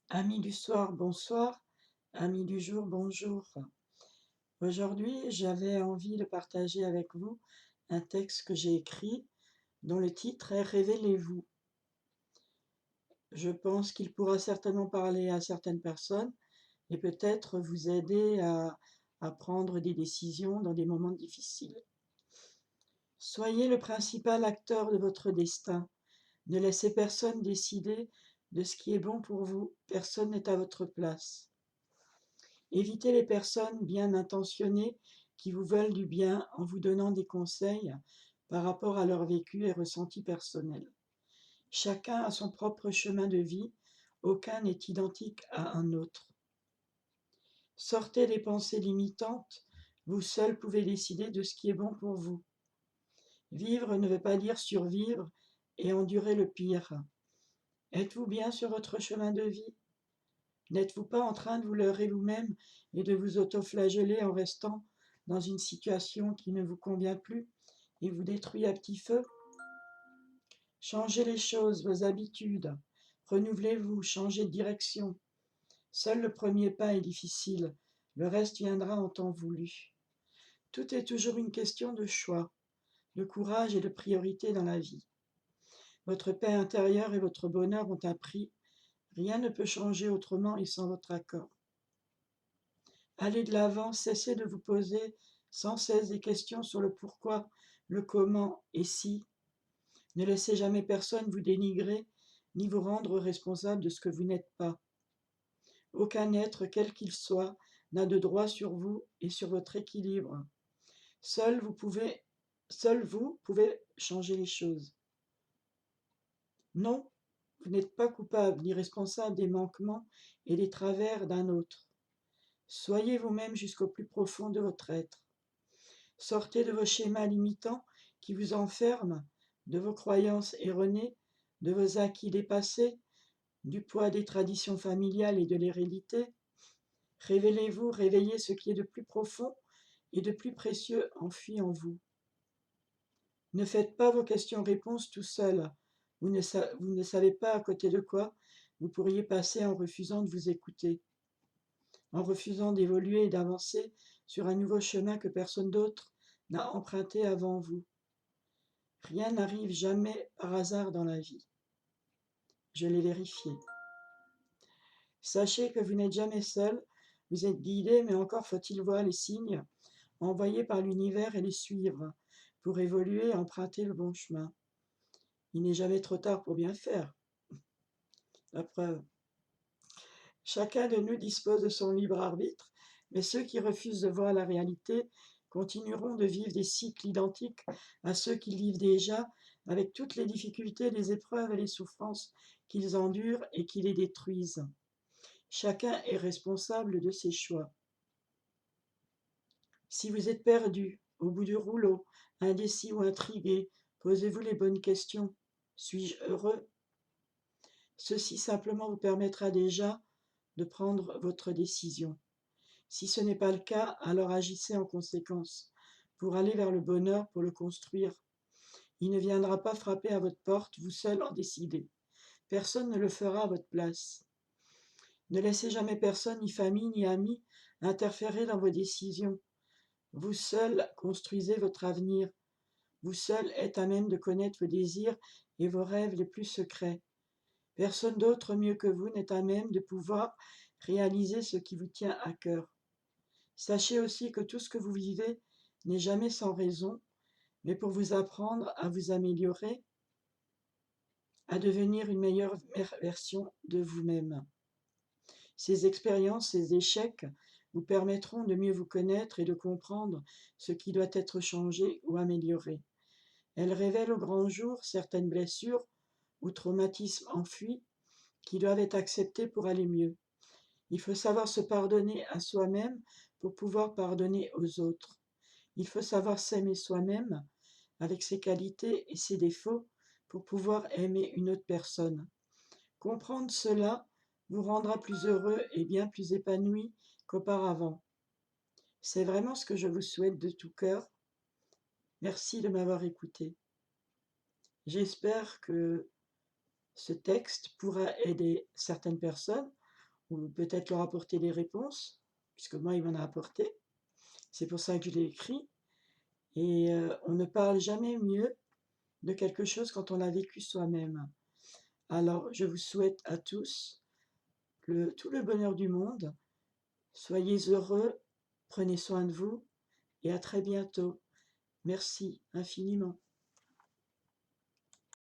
Amis du soir, bonsoir. Amis du jour, bonjour. Aujourd'hui, j'avais envie de partager avec vous un texte que j'ai écrit dont le titre est Révélez-vous. Je pense qu'il pourra certainement parler à certaines personnes et peut-être vous aider à prendre des décisions dans des moments difficiles. Soyez le principal acteur de votre destin. Ne laissez personne décider de ce qui est bon pour vous. Personne n'est à votre place. Évitez les personnes bien intentionnées qui vous veulent du bien en vous donnant des conseils par rapport à leur vécu et ressenti personnel. Chacun a son propre chemin de vie, aucun n'est identique à un autre. Sortez des pensées limitantes, vous seul pouvez décider de ce qui est bon pour vous. Vivre ne veut pas dire survivre et endurer le pire. Êtes-vous bien sur votre chemin de vie? N'êtes-vous pas en train de vous leurrer vous-même et de vous autoflageller en restant dans une situation qui ne vous convient plus et vous détruit à petit feu? Changez les choses, vos habitudes. Renouvelez-vous, changez de direction. Seul le premier pas est difficile, le reste viendra en temps voulu. Tout est toujours une question de choix, de courage et de priorité dans la vie. Votre paix intérieure et votre bonheur ont un prix. Rien ne peut changer autrement et sans votre accord. Allez de l'avant, cessez de vous poser sans cesse des questions sur le pourquoi, le comment et si. Ne laissez jamais personne vous dénigrer ni vous rendre responsable de ce que vous n'êtes pas. Aucun être, quel qu'il soit, n'a de droit sur vous et sur votre équilibre. Seul vous pouvez changer les choses. Non, vous n'êtes pas coupable ni responsable des manquements et des travers d'un autre. Soyez vous-même jusqu'au plus profond de votre être. Sortez de vos schémas limitants qui vous enferment, de vos croyances erronées, de vos acquis dépassés, du poids des traditions familiales et de l'hérédité. Révélez-vous, réveillez ce qui est de plus profond et de plus précieux enfui en vous. Ne faites pas vos questions-réponses tout seul. Vous ne savez pas à côté de quoi vous pourriez passer en refusant de vous écouter, en refusant d'évoluer et d'avancer sur un nouveau chemin que personne d'autre n'a emprunté avant vous. Rien n'arrive jamais par hasard dans la vie. Je l'ai vérifié. Sachez que vous n'êtes jamais seul, vous êtes guidé, mais encore faut-il voir les signes envoyés par l'univers et les suivre pour évoluer et emprunter le bon chemin. Il n'est jamais trop tard pour bien faire. La preuve. Chacun de nous dispose de son libre arbitre, mais ceux qui refusent de voir la réalité continueront de vivre des cycles identiques à ceux qu'ils vivent déjà, avec toutes les difficultés, les épreuves et les souffrances qu'ils endurent et qui les détruisent. Chacun est responsable de ses choix. Si vous êtes perdu, au bout du rouleau, indécis ou intrigué, posez-vous les bonnes questions. Suis-je heureux? Ceci simplement vous permettra déjà de prendre votre décision. Si ce n'est pas le cas, alors agissez en conséquence, pour aller vers le bonheur, pour le construire. Il ne viendra pas frapper à votre porte, vous seul en décidez. Personne ne le fera à votre place. Ne laissez jamais personne, ni famille, ni amis, interférer dans vos décisions. Vous seul construisez votre avenir. Vous seul êtes à même de connaître vos désirs et vos rêves les plus secrets. Personne d'autre mieux que vous n'est à même de pouvoir réaliser ce qui vous tient à cœur. Sachez aussi que tout ce que vous vivez n'est jamais sans raison, mais pour vous apprendre à vous améliorer, à devenir une meilleure version de vous-même. Ces expériences, ces échecs vous permettront de mieux vous connaître et de comprendre ce qui doit être changé ou amélioré. Elles révèlent au grand jour certaines blessures ou traumatismes enfuis qui doivent être acceptés pour aller mieux. Il faut savoir se pardonner à soi-même pour pouvoir pardonner aux autres. Il faut savoir s'aimer soi-même avec ses qualités et ses défauts pour pouvoir aimer une autre personne. Comprendre cela vous rendra plus heureux et bien plus épanoui qu'auparavant. C'est vraiment ce que je vous souhaite de tout cœur. Merci de m'avoir écouté. J'espère que ce texte pourra aider certaines personnes ou peut-être leur apporter des réponses, puisque moi, il m'en a apporté. C'est pour ça que je l'ai écrit. Et on ne parle jamais mieux de quelque chose quand on l'a vécu soi-même. Alors, je vous souhaite à tous tout le bonheur du monde. Soyez heureux, prenez soin de vous et à très bientôt. Merci infiniment.